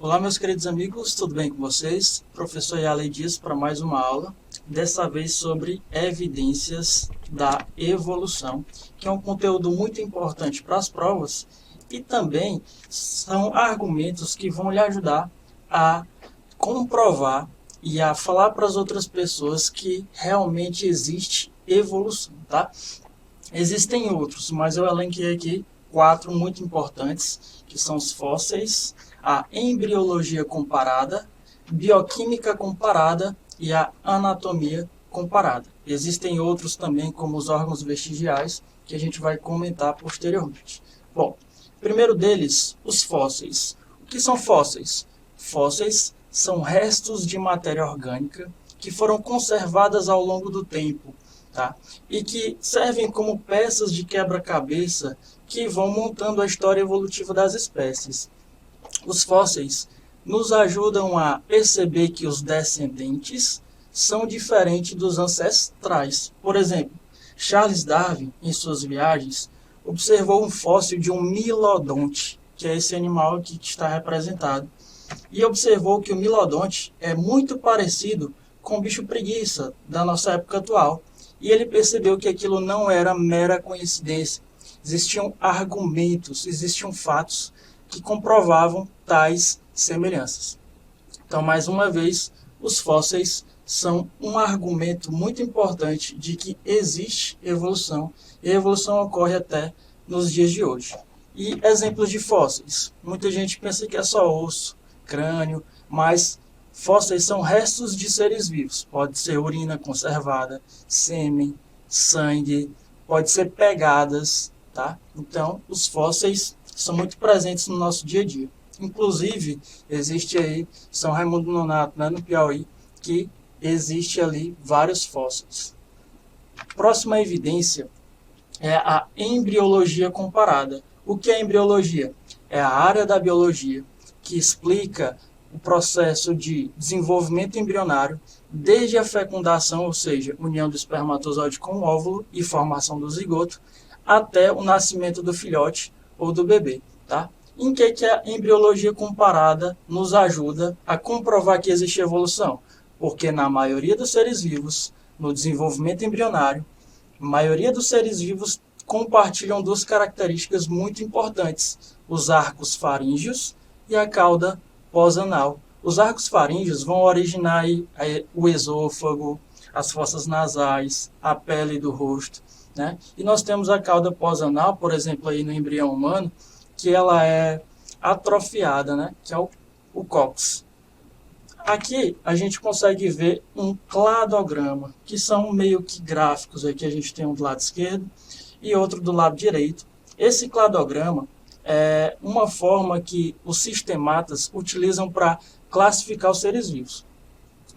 Olá, meus queridos amigos, tudo bem com vocês? Professor Yale Dias para mais uma aula, dessa vez sobre evidências da evolução, que é um conteúdo muito importante para as provas e também são argumentos que vão lhe ajudar a comprovar e a falar para as outras pessoas que realmente existe evolução, tá? Existem outros, mas eu elenquei aqui 4 muito importantes, que são os fósseis, a embriologia comparada, bioquímica comparada e a anatomia comparada. Existem outros também, como os órgãos vestigiais, que a gente vai comentar posteriormente. Bom, primeiro deles, os fósseis. O que são fósseis? Fósseis são restos de matéria orgânica que foram conservadas ao longo do tempo, tá? E que servem como peças de quebra-cabeça que vão montando a história evolutiva das espécies. Os fósseis nos ajudam a perceber que os descendentes são diferentes dos ancestrais. Por exemplo, Charles Darwin, em suas viagens, observou um fóssil de um milodonte, que é esse animal aqui que está representado, e observou que o milodonte é muito parecido com o bicho preguiça da nossa época atual. E ele percebeu que aquilo não era mera coincidência. Existiam argumentos, existiam fatos que comprovavam tais semelhanças. Então, mais uma vez, os fósseis são um argumento muito importante de que existe evolução, e a evolução ocorre até nos dias de hoje. E exemplos de fósseis. Muita gente pensa que é só osso, crânio, mas fósseis são restos de seres vivos. Pode ser urina conservada, sêmen, sangue, pode ser pegadas, tá? Então, os fósseis são muito presentes no nosso dia a dia. Inclusive, existe aí São Raimundo Nonato, né, no Piauí, que existe ali vários fósseis. Próxima evidência é a embriologia comparada. O que é embriologia? É a área da biologia que explica o processo de desenvolvimento embrionário desde a fecundação, ou seja, união do espermatozoide com o óvulo e formação do zigoto, até o nascimento do filhote ou do bebê, tá? Em que a embriologia comparada nos ajuda a comprovar que existe evolução? Porque na maioria dos seres vivos, no desenvolvimento embrionário, a maioria dos seres vivos compartilham duas características muito importantes: os arcos faríngeos e a cauda pós-anal. Os arcos faríngeos vão originar aí o esôfago, as fossas nasais, a pele do rosto, né? E nós temos a cauda pós-anal, por exemplo, aí no embrião humano, que ela é atrofiada, né? Que é o cóccix. Aqui a gente consegue ver um cladograma, que são meio que gráficos. Aqui a gente tem um do lado esquerdo e outro do lado direito. Esse cladograma é uma forma que os sistematas utilizam para classificar os seres vivos.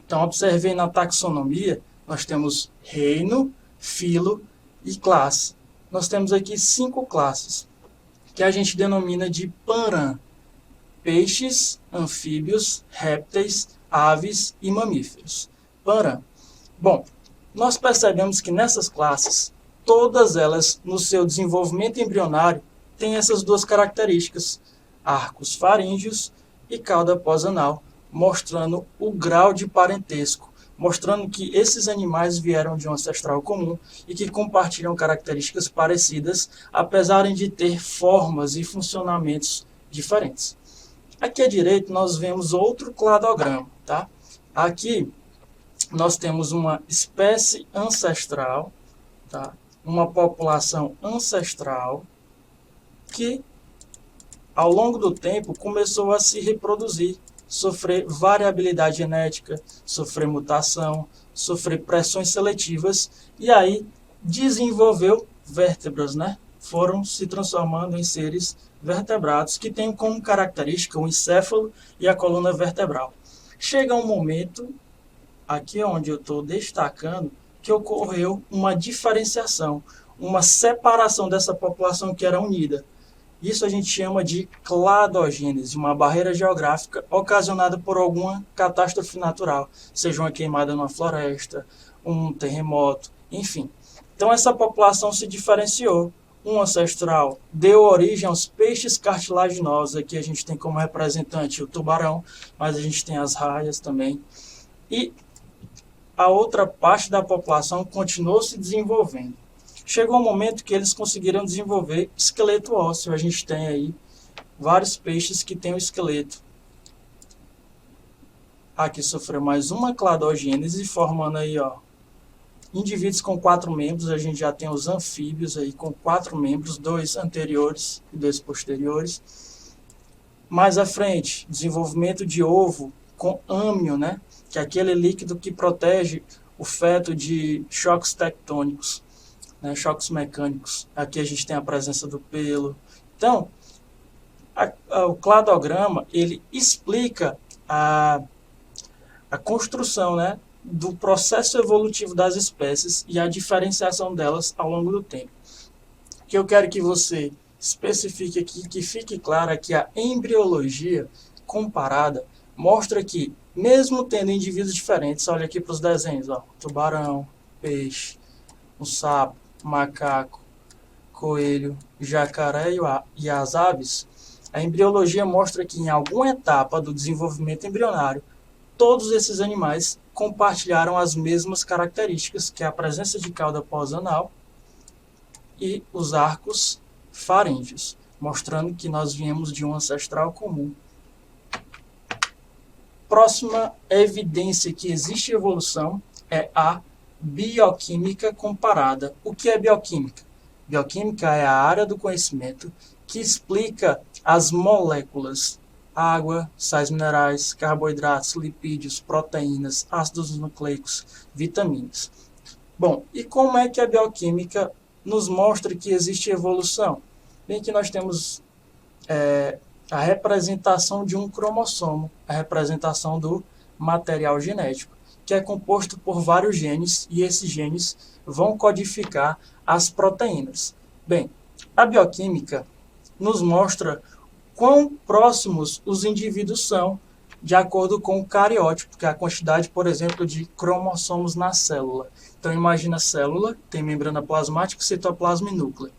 Então, observem na taxonomia, nós temos reino, filo e classe. Nós temos aqui 5 classes, que a gente denomina de Panrã: peixes, anfíbios, répteis, aves e mamíferos. Panrã. Bom, nós percebemos que nessas classes, todas elas, no seu desenvolvimento embrionário, têm essas duas características: arcos faríngeos e cauda pós-anal, mostrando o grau de parentesco, mostrando que esses animais vieram de um ancestral comum e que compartilham características parecidas, apesar de ter formas e funcionamentos diferentes. Aqui à direita nós vemos outro cladograma, tá? Aqui nós temos uma espécie ancestral, tá? Uma população ancestral que, ao longo do tempo, começou a se reproduzir, sofrer variabilidade genética, sofrer mutação, sofrer pressões seletivas, e aí desenvolveu vértebras, né? Foram se transformando em seres vertebrados, que têm como característica o encéfalo e a coluna vertebral. Chega um momento, aqui onde eu estou destacando, que ocorreu uma diferenciação, uma separação dessa população que era unida. Isso a gente chama de cladogênese, uma barreira geográfica ocasionada por alguma catástrofe natural, seja uma queimada numa floresta, um terremoto, enfim. Então essa população se diferenciou. um ancestral deu origem aos peixes cartilaginosos. Aqui a gente tem como representante o tubarão, mas a gente tem as raias também. E a outra parte da população continuou se desenvolvendo. Chegou um momento que eles conseguiram desenvolver esqueleto ósseo. A gente tem aí vários peixes que têm o esqueleto. Aqui sofreu mais uma cladogênese, formando aí, ó, indivíduos com 4 membros. A gente já tem os anfíbios aí com 4 membros, 2 anteriores e 2 posteriores. Mais à frente, desenvolvimento de ovo com âmio, né? Que é aquele líquido que protege o feto de choques tectônicos, né? Choques mecânicos. Aqui a gente tem a presença do pelo. Então, o cladograma, ele explica a construção, né, do processo evolutivo das espécies e a diferenciação delas ao longo do tempo. O que eu quero que você especifique aqui, que fique claro, é que a embriologia comparada mostra que, mesmo tendo indivíduos diferentes, olha aqui para os desenhos, ó, tubarão, peixe, um sapo, macaco, coelho, jacaré e as aves, a embriologia mostra que em alguma etapa do desenvolvimento embrionário, todos esses animais compartilharam as mesmas características, que é a presença de cauda pós-anal e os arcos faríngeos, mostrando que nós viemos de um ancestral comum. Próxima evidência que existe evolução é a bioquímica comparada. O que é bioquímica? Bioquímica é a área do conhecimento que explica as moléculas: água, sais minerais, carboidratos, lipídios, proteínas, ácidos nucleicos, vitaminas. Bom, e como é que a bioquímica nos mostra que existe evolução? Bem, que nós temos a representação de um cromossomo, a representação do material genético, que é composto por vários genes, e esses genes vão codificar as proteínas. Bem, a bioquímica nos mostra quão próximos os indivíduos são de acordo com o cariótipo, que é a quantidade, por exemplo, de cromossomos na célula. Então, imagina a célula, tem membrana plasmática, citoplasma e núcleo.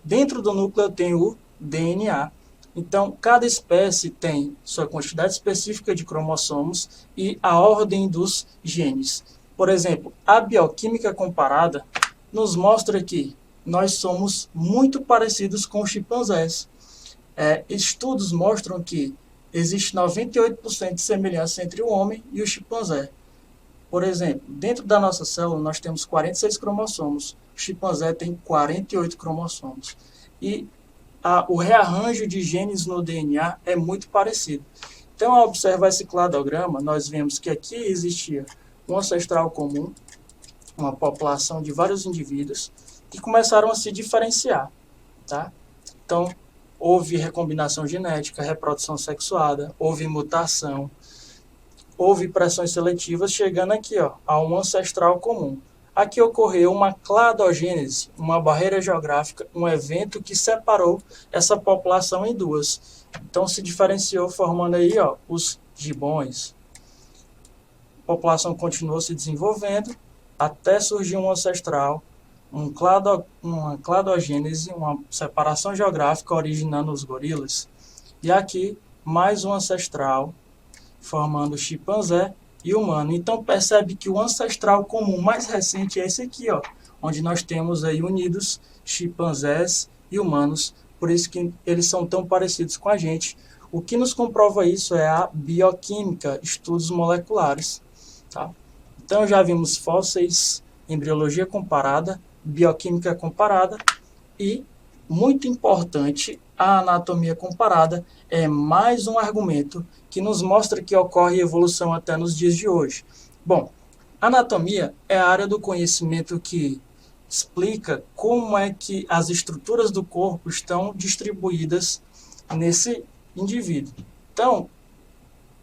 Dentro do núcleo tem o DNA. Então, cada espécie tem sua quantidade específica de cromossomos e a ordem dos genes. Por exemplo, a bioquímica comparada nos mostra que nós somos muito parecidos com os chimpanzés. Estudos mostram que existe 98% de semelhança entre o homem e o chimpanzé. Por exemplo, dentro da nossa célula nós temos 46 cromossomos, o chimpanzé tem 48 cromossomos. E o rearranjo de genes no DNA é muito parecido. Então, ao observar esse cladograma, nós vemos que aqui existia um ancestral comum, uma população de vários indivíduos, que começaram a se diferenciar. Tá? Então, houve recombinação genética, reprodução sexuada, houve mutação, houve pressões seletivas, chegando aqui, ó, a um ancestral comum. Aqui ocorreu uma cladogênese, uma barreira geográfica, um evento que separou essa população em duas. Então se diferenciou, formando aí, ó, os gibões. A população continuou se desenvolvendo até surgir um ancestral, uma cladogênese, uma separação geográfica originando os gorilas. E aqui, mais um ancestral, formando o chimpanzé e humano. Então percebe que o ancestral comum mais recente é esse aqui, ó, onde nós temos aí unidos chimpanzés e humanos, por isso que eles são tão parecidos com a gente. O que nos comprova isso é a bioquímica, estudos moleculares. Tá? Então já vimos fósseis, embriologia comparada, bioquímica comparada e, muito importante, a anatomia comparada é mais um argumento que nos mostra que ocorre evolução até nos dias de hoje. Bom, anatomia é a área do conhecimento que explica como é que as estruturas do corpo estão distribuídas nesse indivíduo. Então,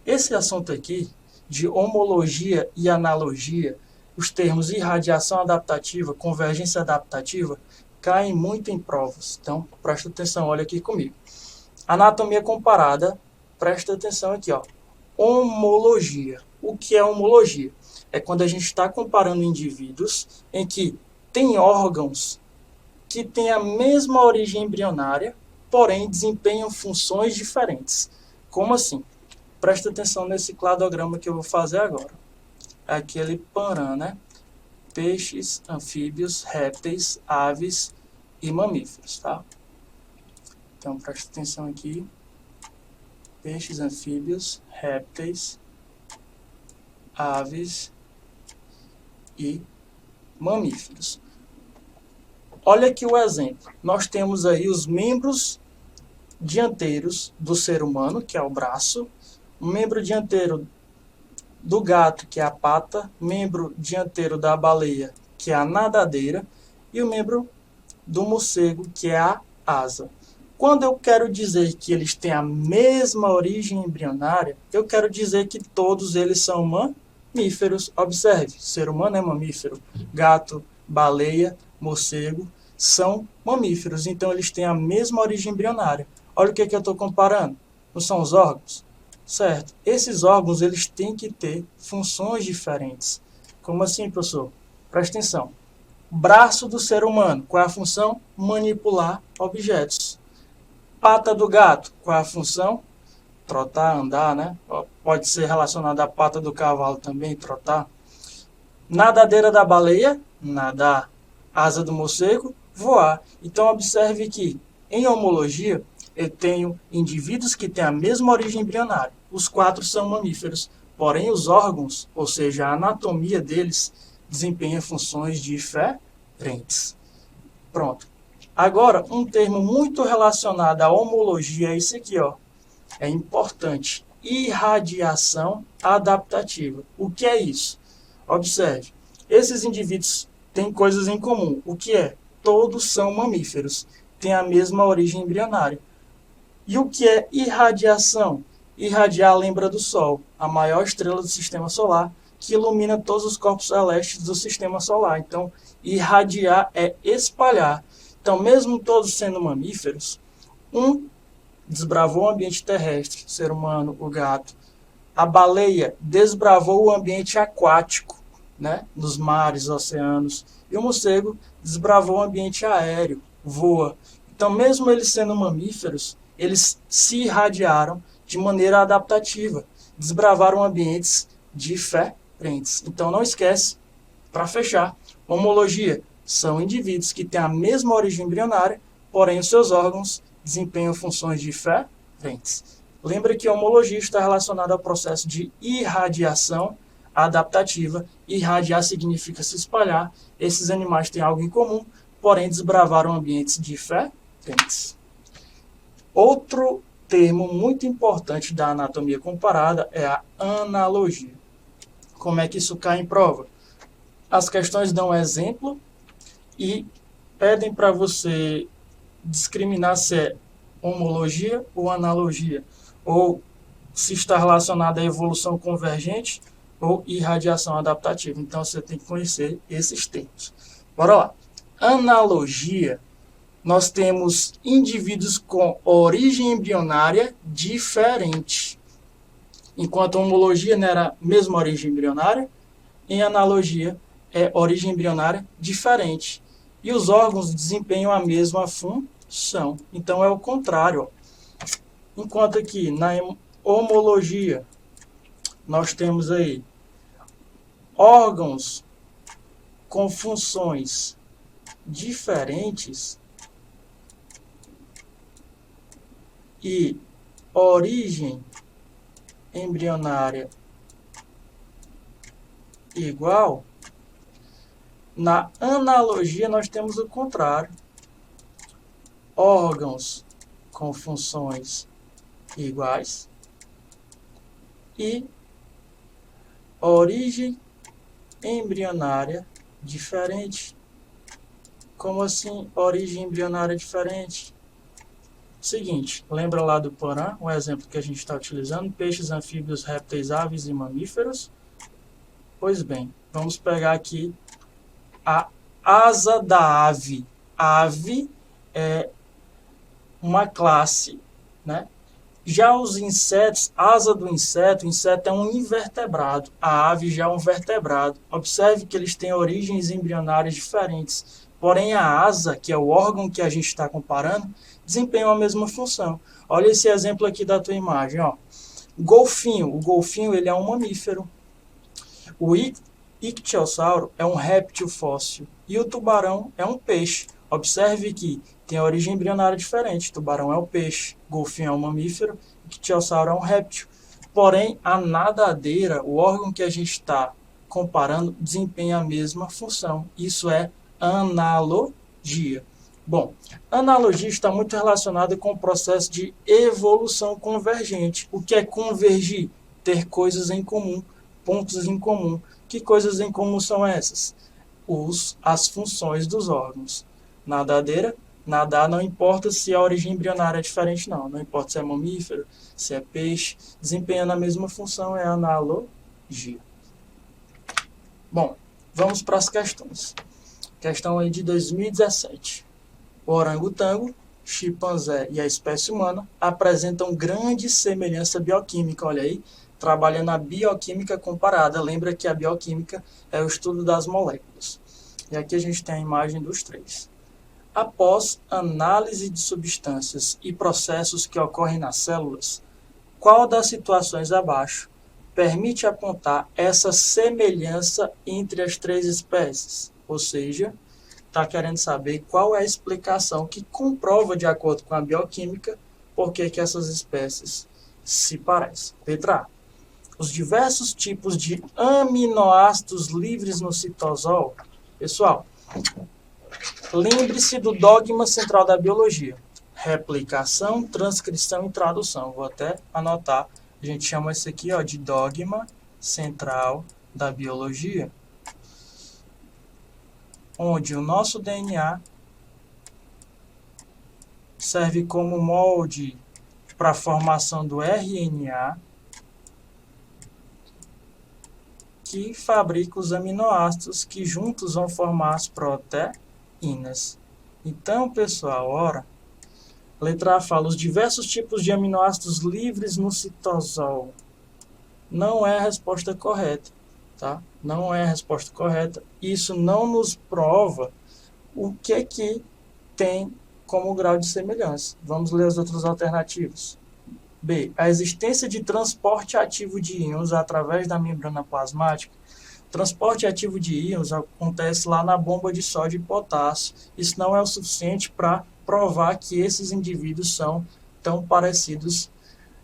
esse assunto aqui de homologia e analogia, os termos irradiação adaptativa, convergência adaptativa, caem muito em provas. Então, presta atenção, olha aqui comigo. Anatomia comparada, presta atenção aqui, ó. Homologia. O que é homologia? É quando a gente está comparando indivíduos em que tem órgãos que têm a mesma origem embrionária, porém desempenham funções diferentes. Como assim? Presta atenção nesse cladograma que eu vou fazer agora. Aquele PANRAN, né? Peixes, anfíbios, répteis, aves e mamíferos, tá? Então, presta atenção aqui. Peixes, anfíbios, répteis, aves e mamíferos. Olha aqui o exemplo. Nós temos aí os membros dianteiros do ser humano, que é o braço, o membro dianteiro do gato, que é a pata, membro dianteiro da baleia, que é a nadadeira, e o membro do morcego, que é a asa. Quando eu quero dizer que eles têm a mesma origem embrionária, eu quero dizer que todos eles são mamíferos. Observe, ser humano é mamífero, gato, baleia, morcego são mamíferos, então eles têm a mesma origem embrionária. Olha o que eu estou comparando, não são os órgãos? Certo, esses órgãos eles têm que ter funções diferentes. Como assim, professor? Presta atenção. Braço do ser humano, qual é a função? Manipular objetos. Pata do gato, qual é a função? Trotar, andar, né? Pode ser relacionado à pata do cavalo também, trotar. Nadadeira da baleia, nadar. Asa do morcego, voar. Então, observe que, em homologia, eu tenho indivíduos que têm a mesma origem embrionária. Os 4 são mamíferos, porém os órgãos, ou seja, a anatomia deles, desempenha funções diferentes. Pronto. Agora, um termo muito relacionado à homologia é esse aqui, ó. É importante. Irradiação adaptativa. O que é isso? Observe. Esses indivíduos têm coisas em comum. O que é? Todos são mamíferos. Têm a mesma origem embrionária. E o que é irradiação? Irradiar lembra do Sol, a maior estrela do Sistema Solar, que ilumina todos os corpos celestes do Sistema Solar. Então, irradiar é espalhar. Então, mesmo todos sendo mamíferos, um desbravou o ambiente terrestre, o ser humano, o gato. A baleia desbravou o ambiente aquático, né, nos mares, oceanos. E o morcego desbravou o ambiente aéreo, voa. Então, mesmo eles sendo mamíferos, eles se irradiaram de maneira adaptativa, desbravaram ambientes diferentes. Então, não esquece, para fechar, homologia são indivíduos que têm a mesma origem embrionária, porém os seus órgãos desempenham funções diferentes. Lembra que a homologia está relacionada ao processo de irradiação adaptativa. Irradiar significa se espalhar. Esses animais têm algo em comum, porém desbravaram ambientes diferentes. Outro termo muito importante da anatomia comparada é a analogia. Como é que isso cai em prova? As questões dão um exemplo e pedem para você discriminar se é homologia ou analogia, ou se está relacionada à evolução convergente ou irradiação adaptativa. Então, você tem que conhecer esses termos. Bora lá. Analogia, nós temos indivíduos com origem embrionária diferente. Enquanto a homologia não era a mesma origem embrionária, em analogia é origem embrionária diferente. E os órgãos desempenham a mesma função. Então é o contrário. Enquanto aqui na homologia nós temos aí órgãos com funções diferentes e origem embrionária igual, na analogia nós temos o contrário. Órgãos com funções iguais e origem embrionária diferente. Como assim origem embrionária diferente? Seguinte, lembra lá do PANRAN, um exemplo que a gente está utilizando, peixes, anfíbios, répteis, aves e mamíferos? Pois bem, vamos pegar aqui a asa da ave. A ave é uma classe, né? Já os insetos, asa do inseto, o inseto é um invertebrado, a ave já é um vertebrado. Observe que eles têm origens embrionárias diferentes, Porém, a asa, que é o órgão que a gente está comparando, desempenha a mesma função. Olha esse exemplo aqui da tua imagem. Ó. Golfinho. O golfinho ele é um mamífero. O ictiosauro é um réptil fóssil. E o tubarão é um peixe. Observe que tem a origem embrionária diferente. Tubarão é o peixe, golfinho é um mamífero, ictiosauro é um réptil. Porém, a nadadeira, o órgão que a gente está comparando, desempenha a mesma função. Isso é analogia. Bom, analogia está muito relacionada com o processo de evolução convergente. O que é convergir? Ter coisas em comum, pontos em comum. Que coisas em comum são essas? As funções dos órgãos. Nadadeira, nadar não importa se a origem embrionária é diferente, não. Não importa se é mamífero, se é peixe. Desempenhando a mesma função é analogia. Bom, vamos para as questões. Questão aí de 2017. O orangotango, chimpanzé e a espécie humana apresentam grande semelhança bioquímica. Olha aí, trabalhando a bioquímica comparada. Lembra que a bioquímica é o estudo das moléculas. E aqui a gente tem a imagem dos três. Após análise de substâncias e processos que ocorrem nas células, qual das situações abaixo permite apontar essa semelhança entre as três espécies? Ou seja, está querendo saber qual é a explicação que comprova, de acordo com a bioquímica, por que essas espécies se parecem. Letra A. Os diversos tipos de aminoácidos livres no citosol. Pessoal, lembre-se do dogma central da biologia. Replicação, transcrição e tradução. Vou até anotar. A gente chama isso aqui de dogma central da biologia. Onde o nosso DNA serve como molde para a formação do RNA, que fabrica os aminoácidos que juntos vão formar as proteínas. Então, pessoal, ora, letra A fala, os diversos tipos de aminoácidos livres no citosol. Não é a resposta correta, tá? Não é a resposta correta. Isso não nos prova o que tem como grau de semelhança. Vamos ler as outras alternativas. B. A existência de transporte ativo de íons através da membrana plasmática. Transporte ativo de íons acontece lá na bomba de sódio e potássio. Isso não é o suficiente para provar que esses indivíduos são tão parecidos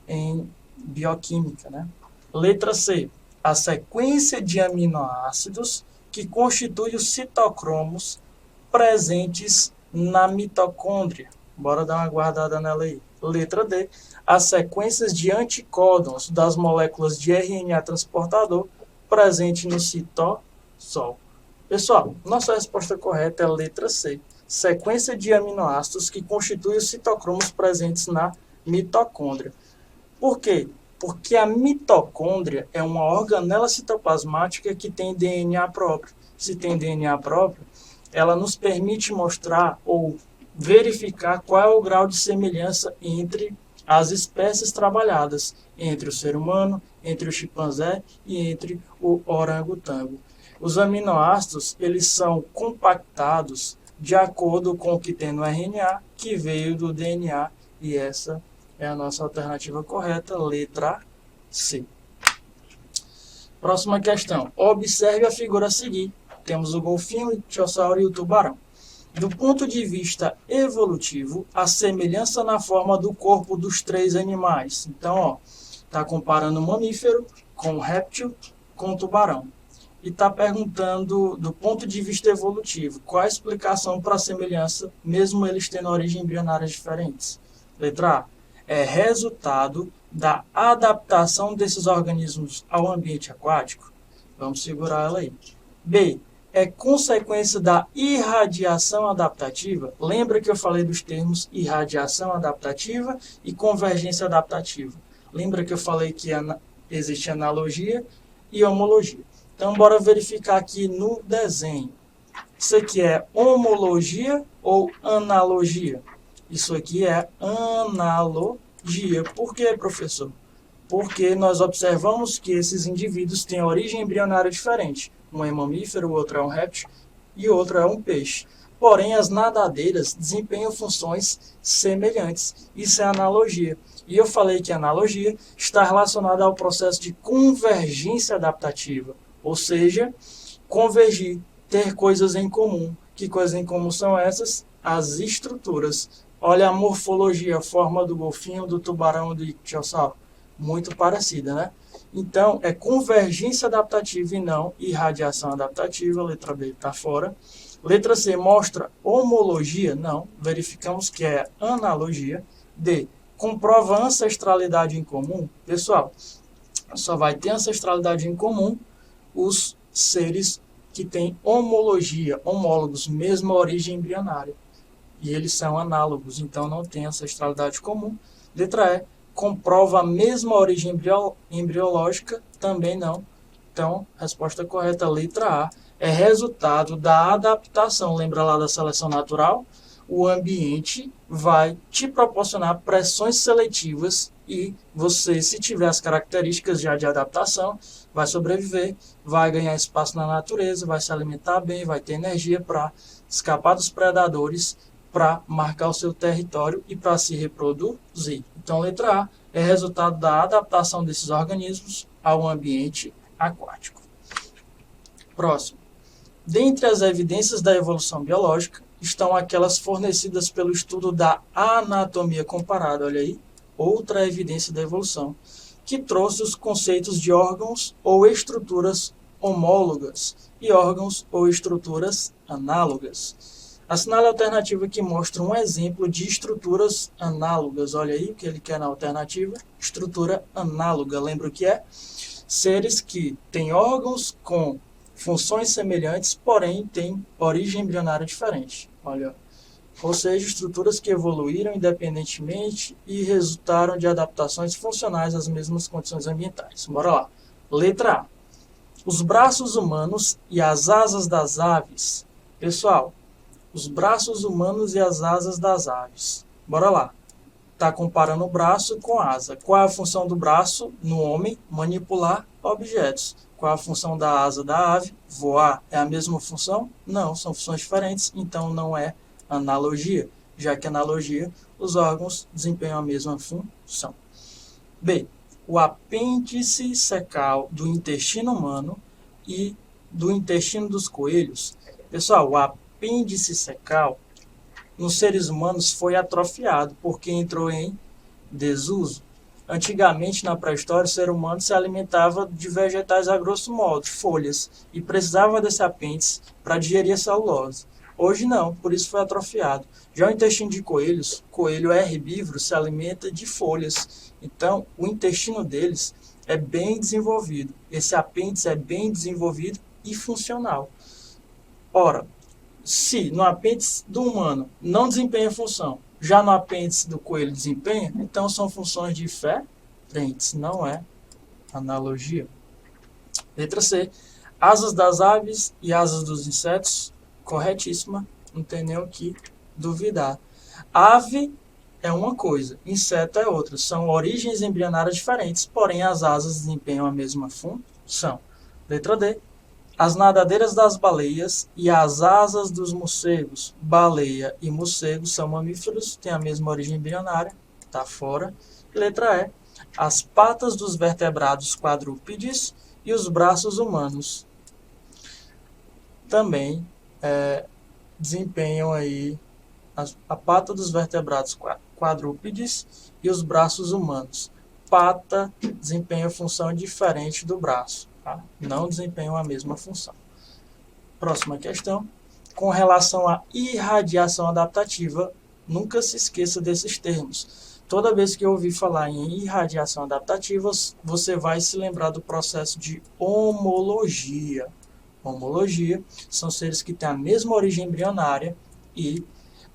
em bioquímica, né? Letra C. A sequência de aminoácidos que constitui os citocromos presentes na mitocôndria. Bora dar uma guardada nela aí. Letra D. As sequências de anticódons das moléculas de RNA transportador presente no citosol. Pessoal, nossa resposta correta é a letra C. Sequência de aminoácidos que constitui os citocromos presentes na mitocôndria. Por quê? Porque a mitocôndria é uma organela citoplasmática que tem DNA próprio. Se tem DNA próprio, ela nos permite mostrar ou verificar qual é o grau de semelhança entre as espécies trabalhadas, entre o ser humano, entre o chimpanzé e entre o orangotango. Os aminoácidos, eles são compactados de acordo com o que tem no RNA, que veio do DNA, e essa é a nossa alternativa correta, letra C. Próxima questão. Observe a figura a seguir. Temos o golfinho, o ictiosauro e o tubarão. Do ponto de vista evolutivo, a semelhança na forma do corpo dos três animais. Então, está comparando o mamífero com o réptil com o tubarão. E está perguntando, do ponto de vista evolutivo, qual a explicação para a semelhança, mesmo eles tendo origem embrionárias diferentes. Letra A. É resultado da adaptação desses organismos ao ambiente aquático. Vamos segurar ela aí. B. É consequência da irradiação adaptativa. Lembra que eu falei dos termos irradiação adaptativa e convergência adaptativa. Lembra que eu falei que existe analogia e homologia. Então, bora verificar aqui no desenho. Isso aqui é homologia ou analogia? Isso aqui é analogia. Por quê, professor? Porque nós observamos que esses indivíduos têm origem embrionária diferente. Um é mamífero, o outro é um réptil e o outro é um peixe. porém as nadadeiras desempenham funções semelhantes. Isso é analogia. E eu falei que a analogia está relacionada ao processo de convergência adaptativa, ou seja, convergir, ter coisas em comum. Que coisas em comum são essas? As estruturas. Olha a morfologia, a forma do golfinho, do tubarão, do ictiosauro. Muito parecida, né? Então, é convergência adaptativa e não irradiação adaptativa. Letra B está fora. Letra C, mostra homologia? Não. Verificamos que é analogia. D, comprova ancestralidade em comum? Pessoal, só vai ter ancestralidade em comum os seres que têm homologia, homólogos, mesma origem embrionária. E eles são análogos, então não tem ancestralidade comum. Letra E, comprova a mesma origem embriológica? Também não. Então, resposta correta, letra A, é resultado da adaptação. Lembra lá da seleção natural? O ambiente vai te proporcionar pressões seletivas e você, se tiver as características já de adaptação, vai sobreviver, vai ganhar espaço na natureza, vai se alimentar bem, vai ter energia para escapar dos predadores, para marcar o seu território e para se reproduzir. Então, letra A é resultado da adaptação desses organismos ao ambiente aquático. Próximo. Dentre as evidências da evolução biológica, estão aquelas fornecidas pelo estudo da anatomia comparada, olha aí, outra evidência da evolução, que trouxe os conceitos de órgãos ou estruturas homólogas e órgãos ou estruturas análogas. Assinale a alternativa que mostra um exemplo de estruturas análogas. Olha aí o que ele quer na alternativa. Estrutura análoga. Lembra o que é? Seres que têm órgãos com funções semelhantes, porém têm origem embrionária diferente. Olha, ou seja, estruturas que evoluíram independentemente e resultaram de adaptações funcionais às mesmas condições ambientais. Bora lá. Letra A. Os braços humanos e as asas das aves. Pessoal, os braços humanos e as asas das aves. Bora lá. Está comparando o braço com a asa. Qual é a função do braço no homem? Manipular objetos. Qual é a função da asa da ave? Voar. É a mesma função? Não, são funções diferentes, então não é analogia, já que analogia, os órgãos desempenham a mesma função. B. O apêndice cecal do intestino humano e do intestino dos coelhos. Pessoal, o apêndice cecal nos seres humanos foi atrofiado porque entrou em desuso. Antigamente, na pré-história, o ser humano se alimentava de vegetais a grosso modo, folhas, e precisava desse apêndice para digerir a celulose. Hoje não, por isso foi atrofiado. Já o intestino de coelhos, coelho é herbívoro, se alimenta de folhas. Então, o intestino deles é bem desenvolvido. Esse apêndice é bem desenvolvido e funcional. Ora, se no apêndice do humano não desempenha função, já no apêndice do coelho desempenha, então são funções diferentes, não é analogia. Letra C. Asas das aves e asas dos insetos, corretíssima, não tem nem o que duvidar. Ave é uma coisa, inseto é outra, são origens embrionárias diferentes, porém as asas desempenham a mesma função. Letra D. As nadadeiras das baleias e as asas dos morcegos. Baleia e morcego são mamíferos, têm a mesma origem embrionária, está fora. Letra E. As patas dos vertebrados quadrúpedes e os braços humanos também desempenham aí a pata dos vertebrados quadrúpedes e os braços humanos. Pata desempenha função diferente do braço. Tá? Não desempenham a mesma função. Próxima questão. Com relação à irradiação adaptativa, nunca se esqueça desses termos. Toda vez que eu ouvir falar em irradiação adaptativa, você vai se lembrar do processo de homologia. Homologia são seres que têm a mesma origem embrionária e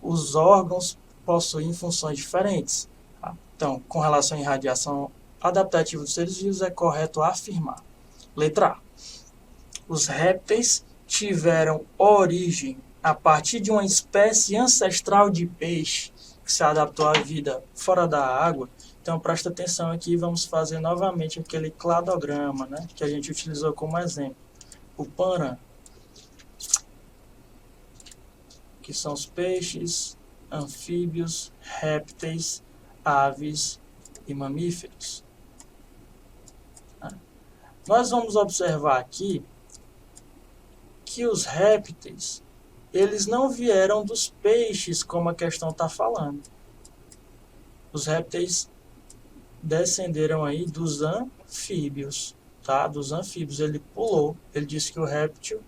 os órgãos possuem funções diferentes. Tá? Então, com relação à irradiação adaptativa dos seres vivos, é correto afirmar. Letra A. Os répteis tiveram origem a partir de uma espécie ancestral de peixe que se adaptou à vida fora da água. Então, presta atenção aqui, vamos fazer novamente aquele cladograma, né, que a gente utilizou como exemplo. O Paran. que são os peixes, anfíbios, répteis, aves e mamíferos. Nós vamos observar aqui que os répteis, eles não vieram dos peixes, como a questão está falando. Os répteis descenderam aí dos anfíbios, tá? Dos anfíbios, ele pulou. Ele disse que o réptil,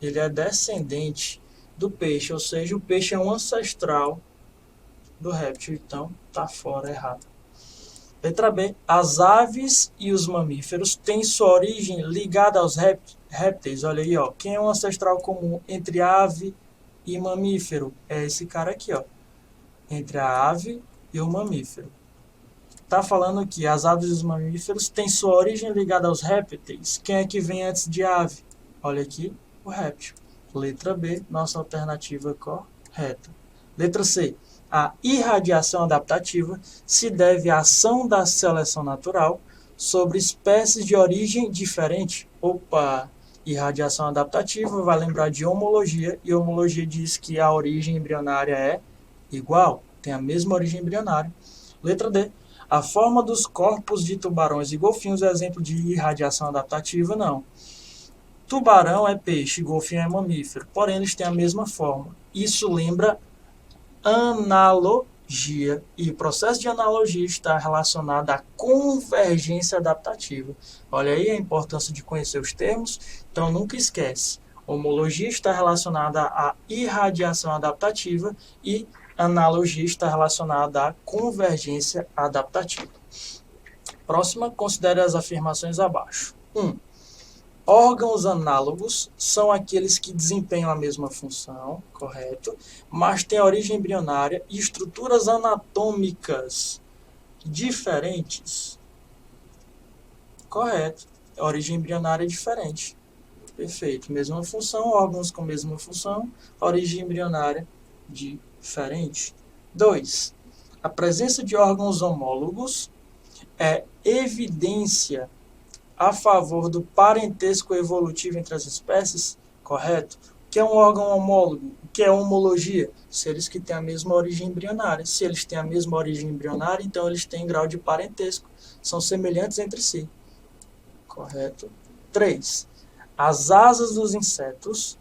ele é descendente do peixe, ou seja, o peixe é um ancestral do réptil, então tá fora, errado. Letra B. As aves e os mamíferos têm sua origem ligada aos répteis. Olha aí, ó. Quem é um ancestral comum entre ave e mamífero? É esse cara aqui, ó. Entre a ave e o mamífero. Tá falando que as aves e os mamíferos têm sua origem ligada aos répteis. Quem é que vem antes de ave? Olha aqui, o réptil. Letra B, nossa alternativa correta. Letra C. A irradiação adaptativa se deve à ação da seleção natural sobre espécies de origem diferente. Opa! Irradiação adaptativa vai lembrar de homologia, e homologia diz que a origem embrionária é igual, tem a mesma origem embrionária. Letra D. A forma dos corpos de tubarões e golfinhos é exemplo de irradiação adaptativa? Não. Tubarão é peixe, golfinho é mamífero, porém eles têm a mesma forma. Isso lembra analogia, e o processo de analogia está relacionado à convergência adaptativa. Olha aí a importância de conhecer os termos, então nunca esquece. Homologia está relacionada à irradiação adaptativa e analogia está relacionada à convergência adaptativa. Próxima, considere as afirmações abaixo. 1. Órgãos análogos são aqueles que desempenham a mesma função, correto, mas têm origem embrionária e estruturas anatômicas diferentes. Correto. Origem embrionária diferente. Perfeito. Mesma função, órgãos com mesma função, origem embrionária diferente. 2. A presença de órgãos homólogos é evidência a favor do parentesco evolutivo entre as espécies, correto? O que é um órgão homólogo? O que é homologia? Seres que têm a mesma origem embrionária. Se eles têm a mesma origem embrionária, então eles têm grau de parentesco. São semelhantes entre si. Correto? 3. As asas dos insetos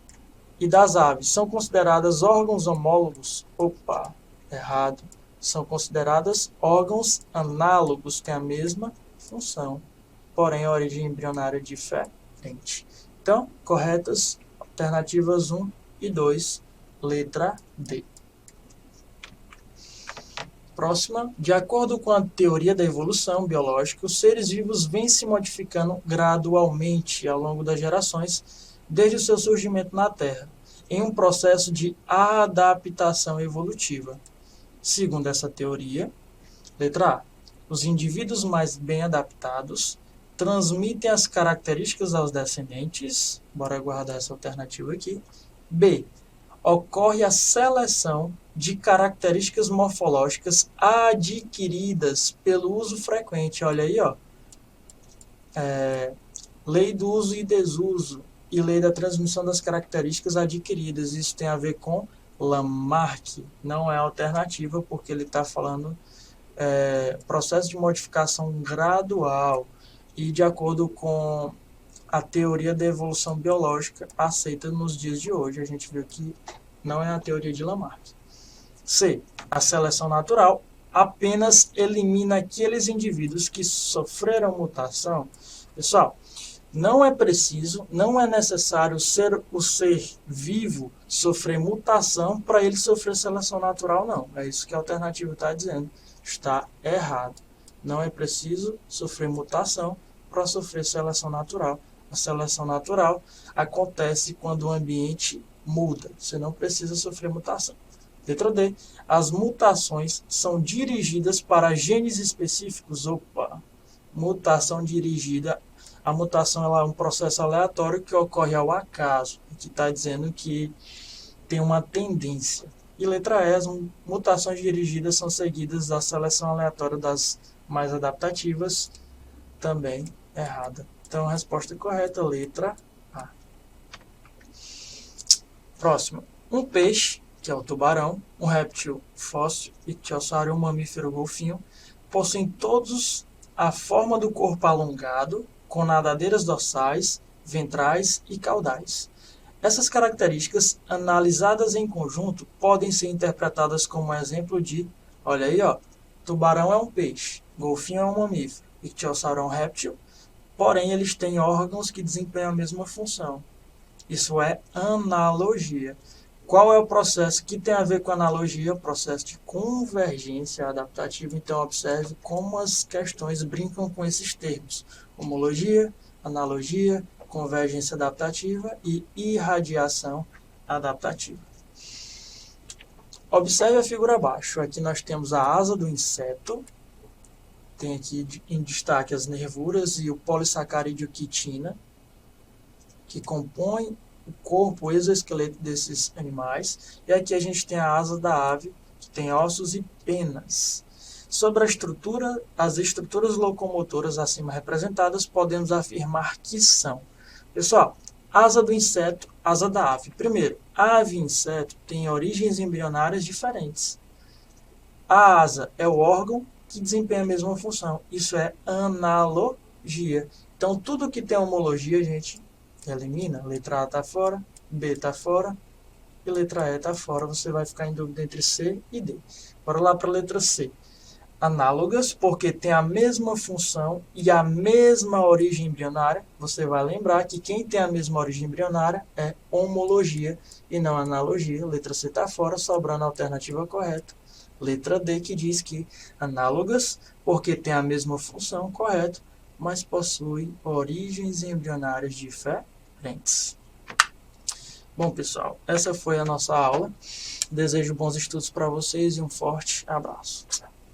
e das aves são consideradas órgãos homólogos? Opa, errado. São consideradas órgãos análogos, têm a mesma função, porém a origem embrionária diferente. Então, corretas, alternativas 1 e 2, letra D. Próxima, de acordo com a teoria da evolução biológica, os seres vivos vêm se modificando gradualmente ao longo das gerações, desde o seu surgimento na Terra, em um processo de adaptação evolutiva. Segundo essa teoria, letra A, os indivíduos mais bem adaptados transmitem as características aos descendentes. Bora guardar essa alternativa aqui. B. Ocorre a seleção de características morfológicas adquiridas pelo uso frequente. Olha aí, ó. Lei do uso e desuso e lei da transmissão das características adquiridas. Isso tem a ver com Lamarck. Não é alternativa, porque ele está falando processo de modificação gradual. E de acordo com a teoria da evolução biológica aceita nos dias de hoje, a gente viu que não é a teoria de Lamarck. C. A seleção natural apenas elimina aqueles indivíduos que sofreram mutação. Pessoal, não é preciso, não é necessário o ser vivo sofrer mutação para ele sofrer seleção natural, não. É isso que a alternativa está dizendo. Está errado. Não é preciso sofrer mutação para sofrer seleção natural. A seleção natural acontece quando o ambiente muda. Você não precisa sofrer mutação. Letra D. As mutações são dirigidas para genes específicos. Opa! Mutação dirigida. A mutação ela é um processo aleatório que ocorre ao acaso. Que está dizendo que tem uma tendência. E letra E. As mutações dirigidas são seguidas da seleção aleatória das mais adaptativas. Também errada. Então, a resposta correta, letra A. Próximo. Um peixe que é o tubarão, um réptil fóssil, ictiosauro e um mamífero golfinho, possuem todos a forma do corpo alongado, com nadadeiras dorsais, ventrais e caudais. Essas características, analisadas em conjunto, podem ser interpretadas como exemplo de, olha aí, ó, tubarão é um peixe, golfinho é um mamífero, ictiosauro é um réptil, porém eles têm órgãos que desempenham a mesma função. Isso é analogia. Qual é o processo que tem a ver com analogia? O processo de convergência adaptativa. Então, observe como as questões brincam com esses termos. Homologia, analogia, convergência adaptativa e irradiação adaptativa. Observe a figura abaixo. Aqui nós temos a asa do inseto. Tem aqui em destaque as nervuras e o polissacarídeo quitina, que compõe o corpo, o exoesqueleto desses animais. E aqui a gente tem a asa da ave, que tem ossos e penas. Sobre a estrutura, as estruturas locomotoras acima representadas, podemos afirmar que são. Pessoal, asa do inseto, asa da ave. Primeiro, ave e inseto têm origens embrionárias diferentes. A asa é o órgão que desempenha a mesma função. Isso é analogia. Então, tudo que tem homologia, a gente elimina. Letra A está fora, B está fora e letra E está fora. Você vai ficar em dúvida entre C e D. Bora lá para a letra C. Análogas, porque tem a mesma função e a mesma origem embrionária. Você vai lembrar que quem tem a mesma origem embrionária é homologia e não analogia. Letra C está fora, sobrando a alternativa correta. Letra D, que diz que análogas, porque tem a mesma função, correto, mas possui origens embrionárias diferentes. Bom, pessoal, essa foi a nossa aula. Desejo bons estudos para vocês e um forte abraço.